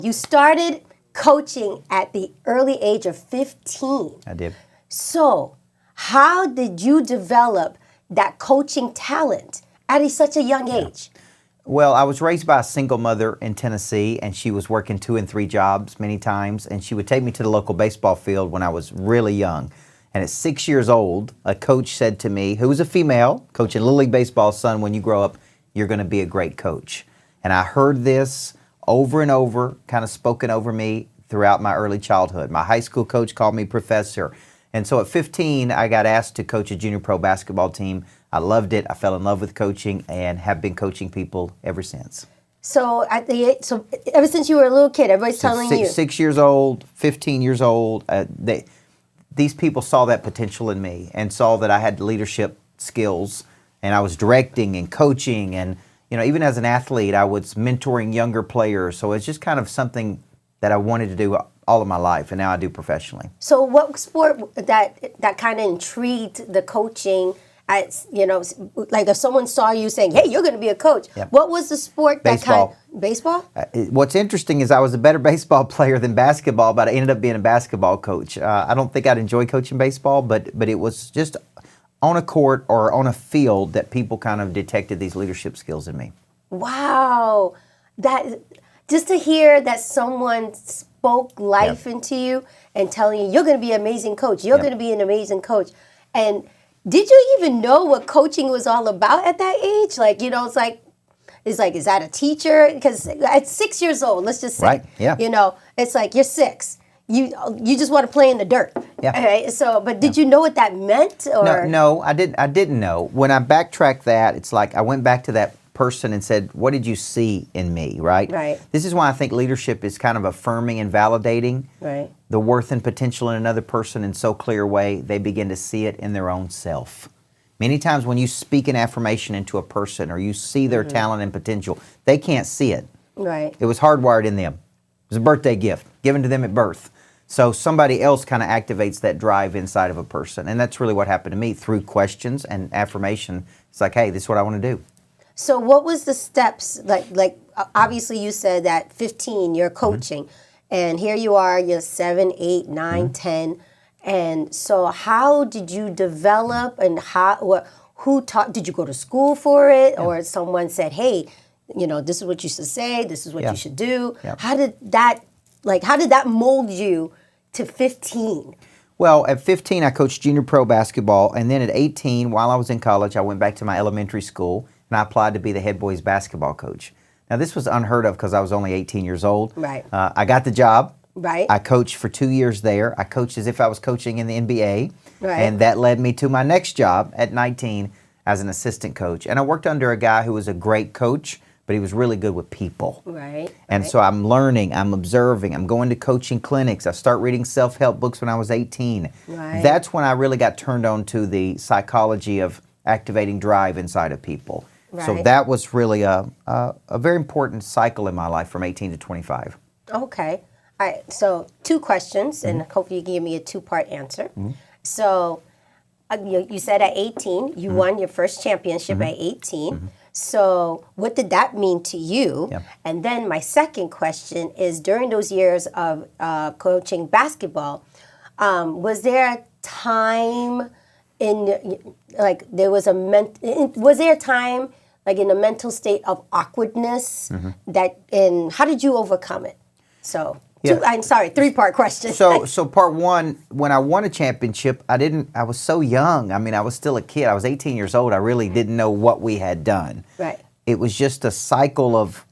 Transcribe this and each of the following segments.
You started coaching at the early age of 15. I did. So, how did you develop that coaching talent at such a young age? Well, I was raised by a single mother in Tennessee, and she was working 2 and 3 jobs many times, and she would take me to the local baseball field when I was really young. And at 6 years old, a coach said to me, who was a female, coaching Little League Baseball, son, when you grow up, you're going to be a great coach. And I heard this over and over, kind of spoken over me throughout my early childhood. My high school coach called me professor. And so at 15, I got asked to coach a junior pro basketball team. I loved it. I fell in love with coaching and have been coaching people ever since. So, so ever since you were a little kid, everybody's telling you. 6 years old, 15 years old, these people saw that potential in me and saw that I had leadership skills, and I was directing and coaching, and even as an athlete, I was mentoring younger players. So it's just kind of something that I wanted to do all of my life, and now I do professionally. So what sport that kind of intrigued the coaching? Like if someone saw you saying, "Hey, you're going to be a coach," Yep. What was the sport that Baseball. Baseball? What's interesting is I was a better baseball player than basketball, but I ended up being a basketball coach. I don't think I'd enjoy coaching baseball, but it was just on a court or on a field that people kind of detected these leadership skills in me. Wow, just to hear that someone spoke life into you and telling you, you're going to be an amazing coach. You're going to be an amazing coach. And did you even know what coaching was all about at that age? It's like, is that a teacher? Because at 6 years old, let's just say, right. Yeah. It's like you're 6. You just want to play in the dirt. Yeah. Right? So, but did you know what that meant? Or? No, I didn't know. When I backtrack that, it's like I went back to that person and said, what did you see in me, right? Right. This is why I think leadership is kind of affirming and validating the worth and potential in another person in so clear a way they begin to see it in their own self. Many times when you speak an affirmation into a person or you see their talent and potential, they can't see it. Right. It was hardwired in them. It was a birthday gift given to them at birth. So somebody else kind of activates that drive inside of a person. And that's really what happened to me through questions and affirmation. It's like, hey, this is what I want to do. So what was the steps? Like obviously you said that 15 you're coaching, and here you are, you're 7, 8, 9, 10. And so how did you develop, and who taught? Did you go to school for it, or someone said, hey, this is what you should say, this is what you should do? How did that mold you to 15? Well, at 15, I coached junior pro basketball, and then at 18, while I was in college, I went back to my elementary school, and I applied to be the head boys basketball coach. Now, this was unheard of because I was only 18 years old. Right. I got the job. Right. I coached for 2 years there. I coached as if I was coaching in the NBA. Right. And that led me to my next job at 19 as an assistant coach. And I worked under a guy who was a great coach, but he was really good with people. Right. And so I'm learning, I'm observing, I'm going to coaching clinics. I start reading self-help books when I was 18. Right. That's when I really got turned on to the psychology of activating drive inside of people. Right. So that was really a very important cycle in my life from 18 to 25. Okay. All right. So 2 questions, and hopefully you can give me a 2-part answer. So you said at 18, you won your first championship at 18. So what did that mean to you? Yeah. And then my second question is, during those years of coaching basketball, was there a time was there a time like in a mental state of awkwardness how did you overcome it? So, I'm sorry, 3-part question. So part 1, when I won a championship, I was so young. I mean, I was still a kid. I was 18 years old. I really didn't know what we had done. Right. It was just a cycle of,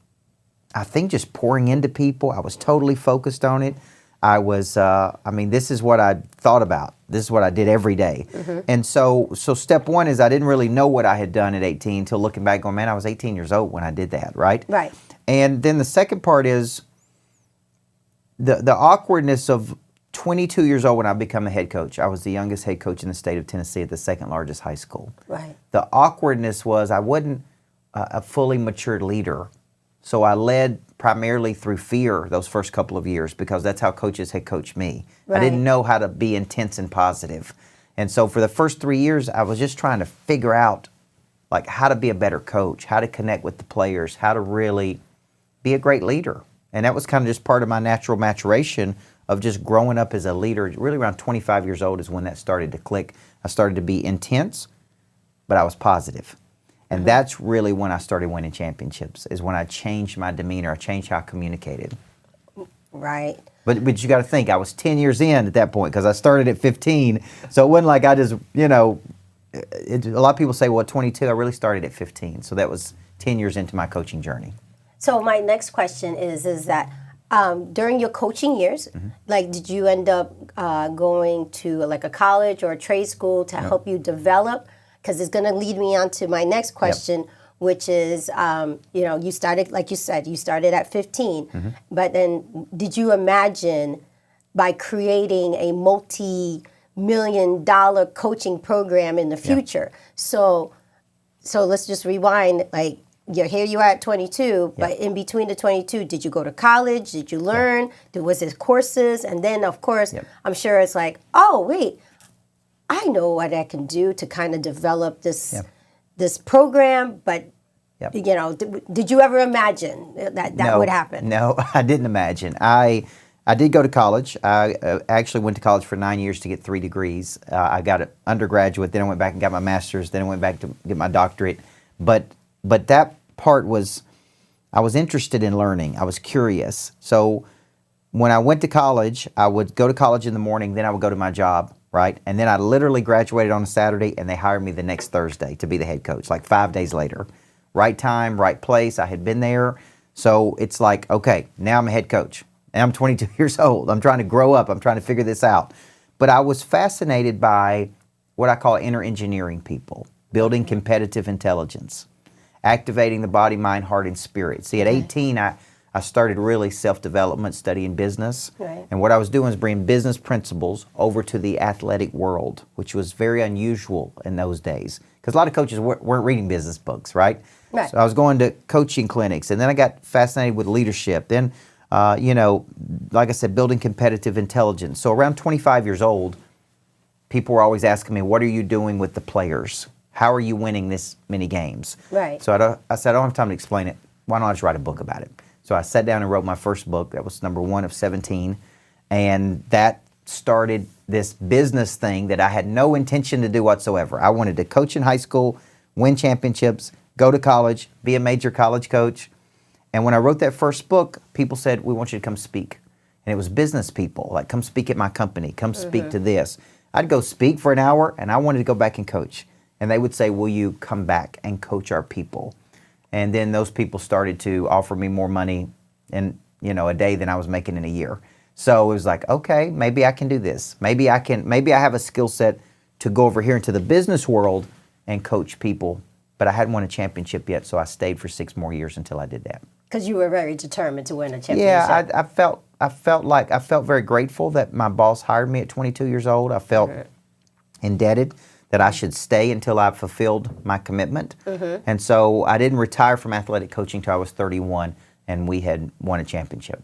I think, just pouring into people. I was totally focused on it. I was, this is what I thought about. This is what I did every day. And so step 1 is I didn't really know what I had done at 18 until looking back going, man, I was 18 years old when I did that, right? Right. And then the second part is the awkwardness of 22 years old when I became a head coach. I was the youngest head coach in the state of Tennessee at the 2nd largest high school. Right. The awkwardness was I wasn't a fully matured leader. So I led primarily through fear those first couple of years because that's how coaches had coached me. Right. I didn't know how to be intense and positive. And so for the first 3 years, I was just trying to figure out how to be a better coach, how to connect with the players, how to really be a great leader. And that was kind of just part of my natural maturation of just growing up as a leader. Really around 25 years old is when that started to click. I started to be intense, but I was positive. And that's really when I started winning championships, is when I changed my demeanor. I changed how I communicated. Right. But you got to think, I was 10 years in at that point because I started at 15. So it wasn't like I just, you know, a lot of people say, well, at 22, I really started at 15. So that was 10 years into my coaching journey. So my next question is that during your coaching years, like, did you end up going to like a college or a trade school to help you develop? Because it's going to lead me on to my next question, which is, you know, you started, like you said, you started at 15. But then did you imagine by creating a multi-million-dollar coaching program in the future? So let's just rewind, like, here you are at 22, but in between the 22, did you go to college? Did you learn? Was it courses? And then, of course, I'm sure it's like, oh, wait, I know what I can do to kind of develop this this program, but you know, did you ever imagine that would happen? No, I didn't imagine. I did go to college. I actually went to college for 9 years to get 3 degrees. I got an undergraduate, then I went back and got my master's, then I went back to get my doctorate. But that part was, I was interested in learning. I was curious. So when I went to college, I would go to college in the morning, then I would go to my job, right? And then I literally graduated on a Saturday, and they hired me the next Thursday to be the head coach, like 5 days later. Right time, right place. I had been there. So it's like, okay, now I'm a head coach. And I'm 22 years old. I'm trying to grow up. I'm trying to figure this out. But I was fascinated by what I call inner engineering people, building competitive intelligence, activating the body, mind, heart, and spirit. See, at 18, I started really self-development, studying business. Right. And what I was doing was bringing business principles over to the athletic world, which was very unusual in those days. Because a lot of coaches weren't reading business books, right? Right. So I was going to coaching clinics, and then I got fascinated with leadership. Then, you know, like I said, building competitive intelligence. So around 25 years old, people were always asking me, what are you doing with the players? How are you winning this many games? Right. So I said, I don't have time to explain it. Why don't I just write a book about it? So I sat down and wrote my first book. That was number 1 of 17. And that started this business thing that I had no intention to do whatsoever. I wanted to coach in high school, win championships, go to college, be a major college coach. And when I wrote that first book, people said, we want you to come speak. And it was business people, like, come speak at my company, come speak to this. I'd go speak for an hour, and I wanted to go back and coach. And they would say, will you come back and coach our people? And then those people started to offer me more money in, you know, a day than I was making in a year. So it was like, okay, maybe I can do this. Maybe I have a skill set to go over here into the business world and coach people. But I hadn't won a championship yet, so I stayed for 6 more years until I did that. Because you were very determined to win a championship. Yeah, I felt very grateful that my boss hired me at 22 years old. I felt indebted that I should stay until I fulfilled my commitment. And so I didn't retire from athletic coaching until I was 31, and we had won a championship.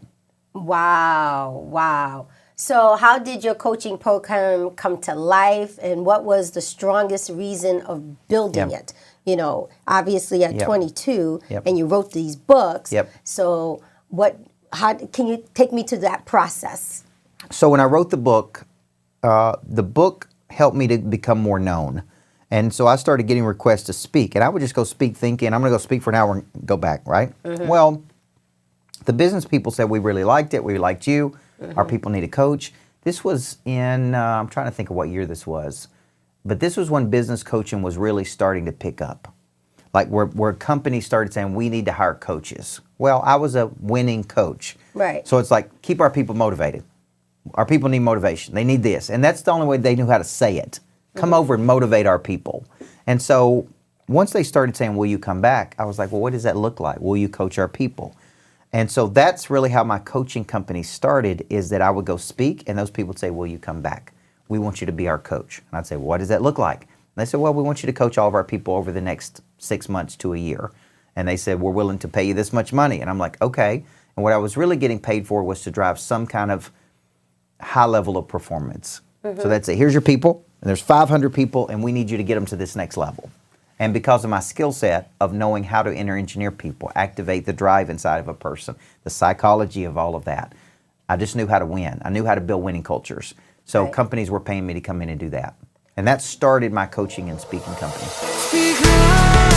Wow. So how did your coaching program come to life, and what was the strongest reason of building it? You know, obviously at 22, and you wrote these books. So how can you take me to that process? So when I wrote the book helped me to become more known. And so I started getting requests to speak. And I would just go speak thinking, I'm going to go speak for an hour and go back, right? Well, the business people said, we really liked it. We liked you. Our people need a coach. This was in, I'm trying to think of what year this was. But this was when business coaching was really starting to pick up. Like where companies started saying, we need to hire coaches. Well, I was a winning coach. Right. So it's like, keep our people motivated. Our people need motivation. They need this. And that's the only way they knew how to say it. Come over and motivate our people. And so once they started saying, will you come back? I was like, well, what does that look like? Will you coach our people? And so that's really how my coaching company started, is that I would go speak, and those people would say, will you come back? We want you to be our coach. And I'd say, well, what does that look like? And they said, well, we want you to coach all of our people over the next 6 months to a year. And they said, we're willing to pay you this much money. And I'm like, okay. And what I was really getting paid for was to drive some kind of high level of performance. So that's it. Here's your people, and there's 500 people, and we need you to get them to this next level. And because of my skill set of knowing how to engineer people, activate the drive inside of a person, the psychology of all of that, I just knew how to win. I knew how to build winning cultures. So Right. companies were paying me to come in and do that. And that started my coaching and speaking company. Speak now.